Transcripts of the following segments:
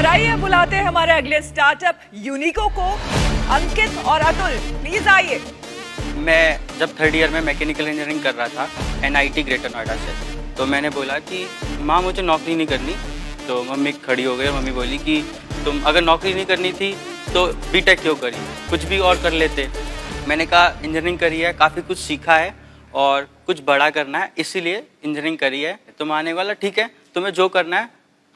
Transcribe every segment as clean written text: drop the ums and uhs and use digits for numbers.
और आइए बुलाते हैं हमारे अगले स्टार्टअप यूनिको को। अंकित और अतुल, प्लीज आइए। मैं जब थर्ड ईयर में मैकेनिकल इंजीनियरिंग कर रहा था NIT ग्रेटर नोएडा से, तो मैंने बोला कि माँ मुझे नौकरी नहीं करनी। तो मम्मी खड़ी हो गई और मम्मी बोली कि तुम अगर नौकरी नहीं करनी थी तो बीटेक क्यों करी, कुछ भी और कर लेते। मैंने कहा इंजीनियरिंग करी है, काफ़ी कुछ सीखा है और कुछ बड़ा करना है, इसीलिए इंजीनियरिंग करी है। तो माने वाला ठीक है, तुम्हें जो करना है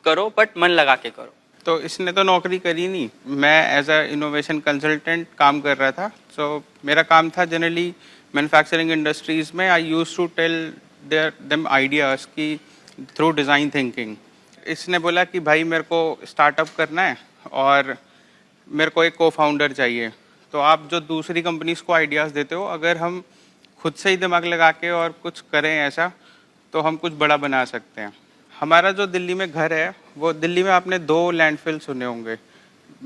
करो, बट मन लगा के करो। तो इसने तो नौकरी करी नहीं, मैं एज अ इनोवेशन कंसल्टेंट काम कर रहा था। सो मेरा काम था जनरली मैन्युफैक्चरिंग इंडस्ट्रीज़ में। I used to tell them ideas की थ्रू डिज़ाइन थिंकिंग। इसने बोला कि भाई मेरे को स्टार्टअप करना है और मेरे को एक को फाउंडर चाहिए। तो आप जो दूसरी कंपनीज़ को आइडियाज़ देते हो, अगर हम खुद से ही दिमाग लगा के और कुछ करें ऐसा, तो हम कुछ बड़ा बना सकते हैं। हमारा जो दिल्ली में घर है, वो दिल्ली में आपने 2 लैंडफिल सुने होंगे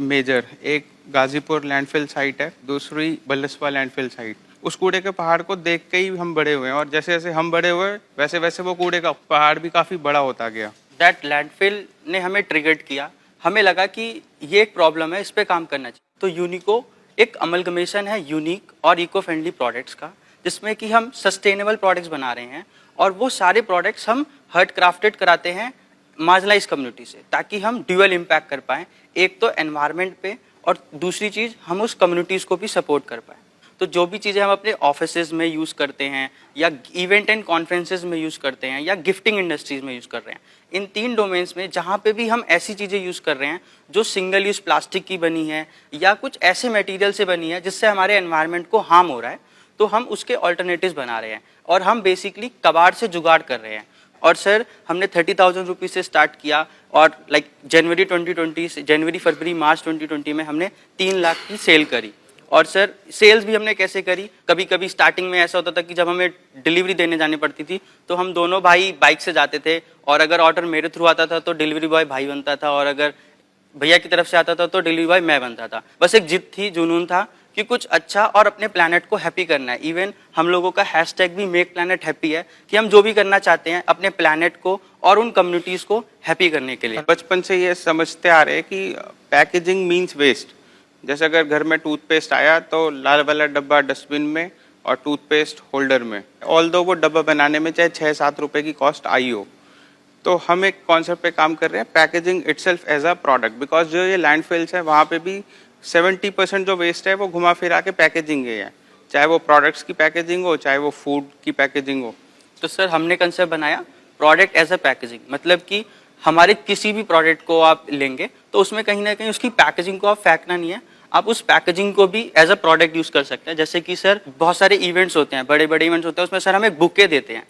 मेजर। एक गाजीपुर लैंडफिल साइट है, दूसरी बलसवा लैंडफिल साइट। उस कूड़े के पहाड़ को देख के ही हम बड़े हुए हैं, और जैसे जैसे हम बड़े हुए वैसे वैसे वो कूड़े का पहाड़ भी काफ़ी बड़ा होता गया। दैट लैंडफिल ने हमें ट्रिगर्ड किया। हमें लगा कि ये एक प्रॉब्लम है, इस पर काम करना चाहिए। तो यूनिको एक अमलगमेशन है यूनिक और इको फ्रेंडली प्रोडक्ट्स का, जिसमें कि हम सस्टेनेबल प्रोडक्ट्स बना रहे हैं, और वो सारे प्रोडक्ट्स हम हर्ट क्राफ्टेड कराते हैं मार्जिनलाइज कम्युनिटी से, ताकि हम ड्यूअल इम्पैक्ट कर पाएँ। एक तो एनवायरनमेंट पे, और दूसरी चीज़ हम उस कम्युनिटीज़ को भी सपोर्ट कर पाएँ। तो जो भी चीज़ें हम अपने ऑफिसेज में यूज़ करते हैं, या इवेंट एंड कॉन्फ्रेंसेज में यूज़ करते हैं, या गिफ्टिंग इंडस्ट्रीज़ में यूज़ कर रहे हैं, इन 3 डोमेन्स में जहाँ पे भी हम ऐसी चीज़ें यूज़ कर रहे हैं जो सिंगल यूज़ प्लास्टिक की बनी है या कुछ ऐसे मटेरियल से बनी है जिससे हमारे एनवायरनमेंट को हार्म हो रहा है, तो हम उसके ऑल्टरनेटिव्स बना रहे हैं। और हम बेसिकली कबाड़ से जुगाड़ कर रहे हैं। और सर हमने 30,000 रुपीज़ से स्टार्ट किया, और जनवरी 2020 से जनवरी फरवरी मार्च 2020 में हमने 3 लाख की सेल करी। और सर सेल्स भी हमने कैसे करी, कभी कभी स्टार्टिंग में ऐसा होता था कि जब हमें डिलीवरी देने जानी पड़ती थी तो हम दोनों भाई बाइक से जाते थे, और अगर ऑर्डर मेरे थ्रू आता था तो डिलीवरी बॉय भाई बनता था, और अगर भैया की तरफ से आता था तो डिलीवरी बॉय मैं बनता था। बस एक जिद थी, जुनून था कि कुछ अच्छा और अपने प्लैनेट को हैप्पी करना है। इवन हम लोगों का हैशटैग भी मेक प्लैनेट हैप्पी है, कि हम जो भी करना चाहते हैं अपने प्लैनेट को और उन कम्युनिटीज़ को हैप्पी करने के लिए। बचपन से ये समझते आ रहे हैं कि पैकेजिंग मीन्स वेस्ट। जैसे अगर घर में टूथपेस्ट आया तो लाल वाला डब्बा डस्टबिन में और टूथपेस्ट होल्डर में, ऑल्दो वो डब्बा बनाने में चाहे 6-7 रुपए की कॉस्ट आई हो। तो हम एक कॉन्सेप्ट पे काम कर रहे हैं, packaging itself as a product. Because जो ये लैंडफिल्स है वहाँ पे भी 70% जो वेस्ट है वो घुमा फिरा के पैकेजिंग ही है, चाहे वो प्रोडक्ट्स की पैकेजिंग हो, चाहे वो फूड की पैकेजिंग हो। तो सर हमने कंसेप्ट बनाया प्रोडक्ट एज अ पैकेजिंग, मतलब कि हमारे किसी भी प्रोडक्ट को आप लेंगे तो उसमें कहीं ना कहीं उसकी पैकेजिंग को आप फेंकना नहीं है, आप उस पैकेजिंग को भी एज अ प्रोडक्ट यूज़ कर सकते हैं। जैसे कि सर बहुत सारे इवेंट्स होते हैं, बड़े बड़े इवेंट्स होते हैं, उसमें सर हम एक बुके देते हैं,